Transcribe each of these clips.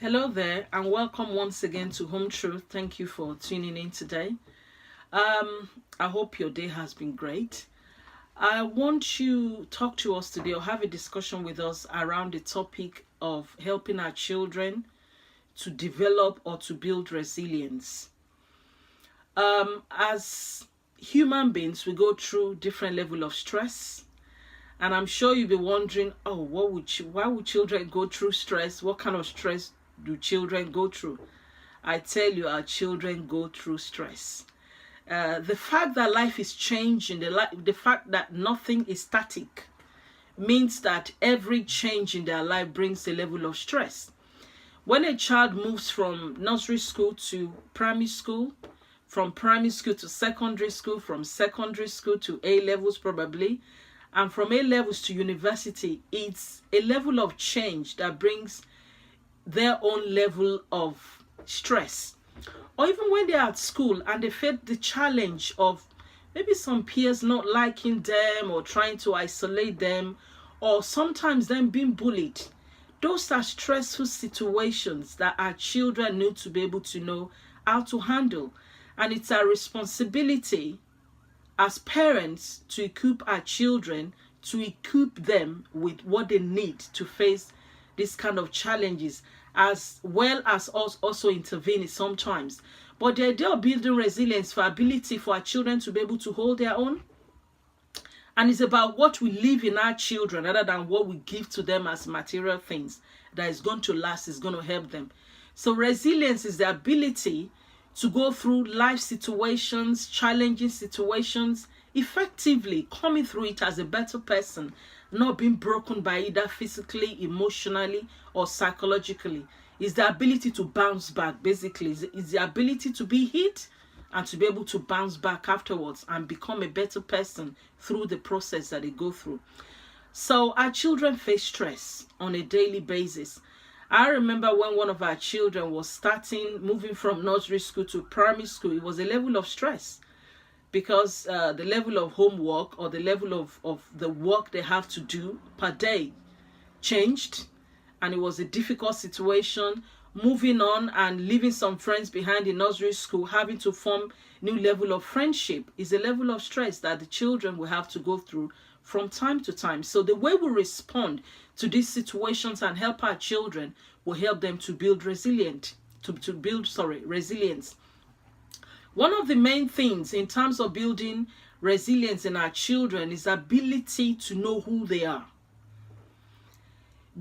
Hello there, and welcome once again to Home Truth. Thank you for tuning in today. I hope your day has been great. I want to talk to us today or have a discussion with us around the topic of helping our children to develop or to build resilience. As human beings, we go through different level of stress. And I'm sure you'll be wondering, why would children go through stress? What kind of stress do children go through? I tell you, our children go through stress. The fact that life is changing, the fact that nothing is static, means that every change in their life brings a level of stress. When a child moves from nursery school to primary school, from primary school to secondary school, from secondary school to A levels probably, and from A levels to university, it's a level of change that brings their own level of stress. Or even when they're at school and they face the challenge of maybe some peers not liking them or trying to isolate them, or sometimes them being bullied. Those are stressful situations that our children need to be able to know how to handle. And it's our responsibility as parents to equip our children, to equip them with what they need to face this kind of challenges, as well as us also intervening sometimes. But the idea of building resilience for ability for our children to be able to hold their own, and it's about what we leave in our children rather than what we give to them as material things that is going to last, is going to help them. So resilience is the ability to go through life situations, challenging situations, effectively coming through it as a better person, not being broken by either physically, emotionally, or psychologically. It's the ability to bounce back, basically. It's the ability to be hit and to be able to bounce back afterwards and become a better person through the process that they go through. So our children face stress on a daily basis. I remember when one of our children was moving from nursery school to primary school, it was a level of stress because the level of homework or the level of the work they have to do per day changed, and it was a difficult situation. Moving on and leaving some friends behind in nursery school, having to form new level of friendship is a level of stress that the children will have to go through from time to time. So the way we respond to these situations and help our children will help them to build resilience. One of the main things in terms of building resilience in our children is ability to know who they are.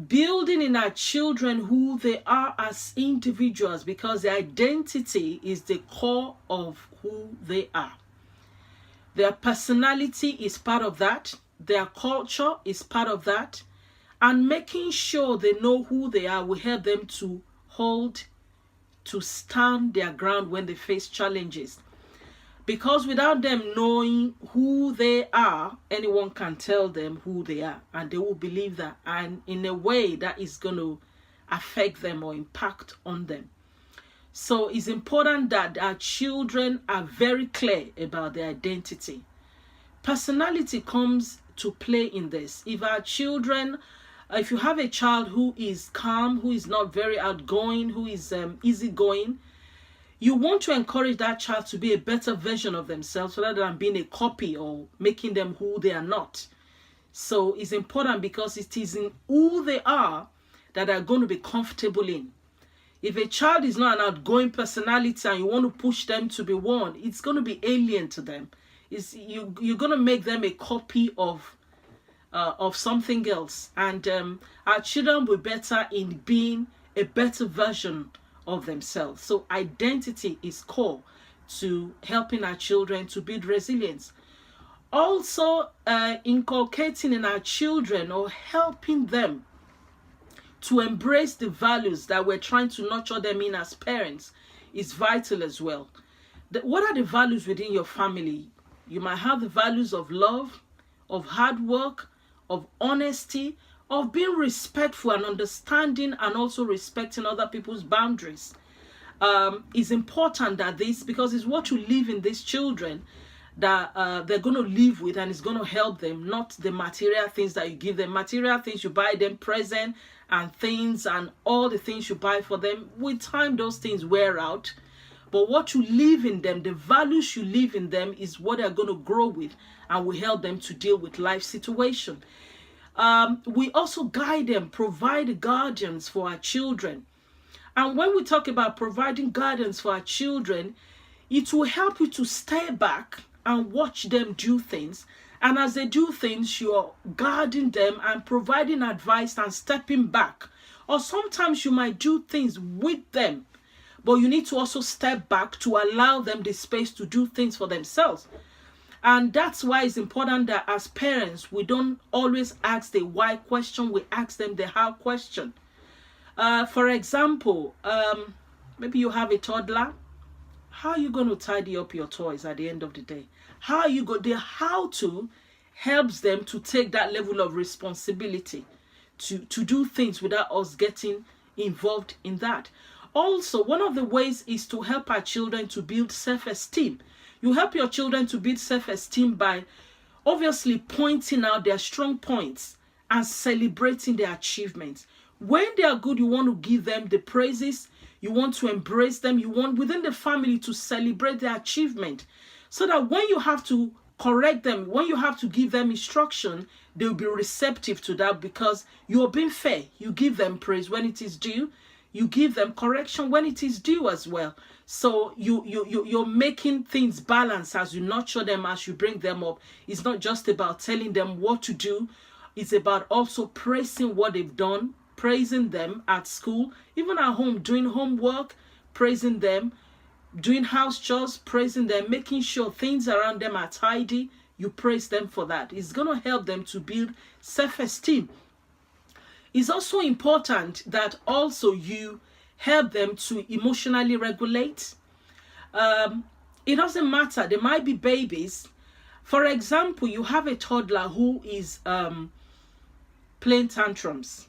Building in our children who they are as individuals, because their identity is the core of who they are. Their personality is part of that. Their culture is part of that. And making sure they know who they are will help them to stand their ground when they face challenges. Because without them knowing who they are, anyone can tell them who they are, and they will believe that, and in a way that is going to affect them or impact on them. So it's important that our children are very clear about their identity. Personality comes to play in this. If you have a child who is calm, who is not very outgoing, who is easygoing, you want to encourage that child to be a better version of themselves rather than being a copy or making them who they are not. So it's important because it is in who they are that they're going to be comfortable in. If a child is not an outgoing personality and you want to push them to be one, it's going to be alien to them. You're going to make them a copy of something else. And our children will be better in being a better version of themselves. So identity is core to helping our children to build resilience. Also, inculcating in our children or helping them to embrace the values that we're trying to nurture them in as parents is vital as well. What are the values within your family? You might have the values of love, of hard work, of honesty, of being respectful and understanding, and also respecting other people's boundaries. It's important that because it's what you leave in these children that they're going to live with and it's going to help them, not the material things that you give them. Material things, you buy them present and things and all the things you buy for them. With time, those things wear out. But what you leave in them, the values you leave in them, is what they're going to grow with and will help them to deal with life situation. We also guide them, provide guardians for our children. And when we talk about providing guidance for our children, it will help you to stay back and watch them do things. And as they do things, you're guarding them and providing advice and stepping back. Or sometimes you might do things with them, but you need to also step back to allow them the space to do things for themselves. And that's why it's important that as parents, we don't always ask the why question, we ask them the how question. For example, maybe you have a toddler. How are you going to tidy up your toys at the end of the day? How are you going? The how to helps them to take that level of responsibility to do things without us getting involved in that. Also, one of the ways is to help our children to build self-esteem. You help your children to build self-esteem by obviously pointing out their strong points and celebrating their achievements. When they are good, you want to give them the praises. You want to embrace them. You want within the family to celebrate their achievement, so that when you have to correct them, when you have to give them instruction, they'll be receptive to that because you're being fair. You give them praise when it is due. You give them correction when it is due as well. So you're making things balance as you nurture them, as you bring them up. It's not just about telling them what to do. It's about also praising what they've done, praising them at school, even at home, doing homework, praising them, doing house chores, praising them, making sure things around them are tidy. You praise them for that. It's going to help them to build self-esteem. It's also important that also you help them to emotionally regulate. It doesn't matter. There might be babies. For example, you have a toddler who is playing tantrums.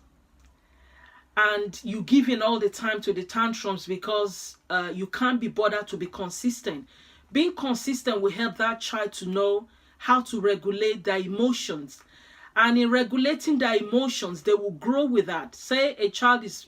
And you give in all the time to the tantrums because you can't be bothered to be consistent. Being consistent will help that child to know how to regulate their emotions. And in regulating their emotions, they will grow with that. Say a child is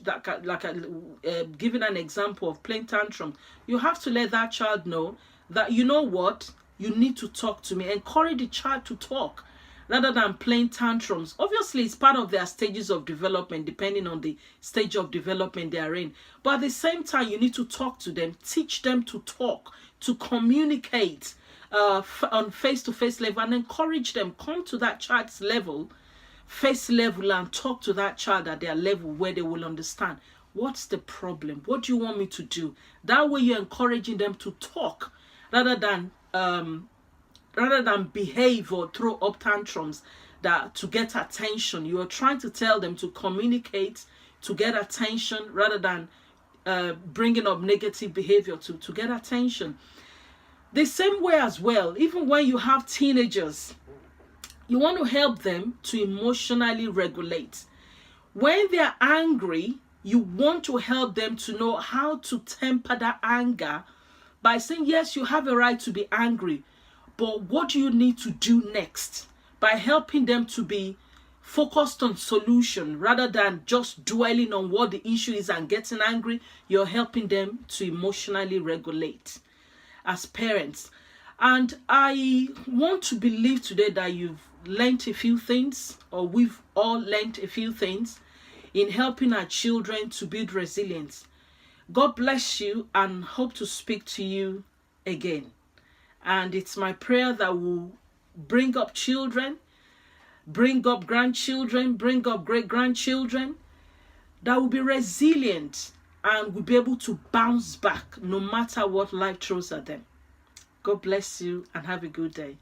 giving an example of playing tantrum. You have to let that child know that, you know what, you need to talk to me. Encourage the child to talk, rather than playing tantrums. Obviously, it's part of their stages of development, depending on the stage of development they are in. But at the same time, you need to talk to them, teach them to talk, to communicate on face-to-face level, and encourage them. Come to that child's level, face level, and talk to that child at their level where they will understand. What's the problem? What do you want me to do? That way, you're encouraging them to talk rather than behave or throw up tantrums that to get attention. You are trying to tell them to communicate, to get attention, rather than bringing up negative behavior to get attention. The same way as well, even when you have teenagers, you want to help them to emotionally regulate. When they're angry, you want to help them to know how to temper that anger by saying, yes, you have a right to be angry, but what do you need to do next? By helping them to be focused on solution rather than just dwelling on what the issue is and getting angry, you're helping them to emotionally regulate as parents. And I want to believe today that you've learned a few things, or we've all learned a few things in helping our children to build resilience. God bless you, and hope to speak to you again. And it's my prayer that we'll bring up children, bring up grandchildren, bring up great-grandchildren that will be resilient and will be able to bounce back no matter what life throws at them. God bless you and have a good day.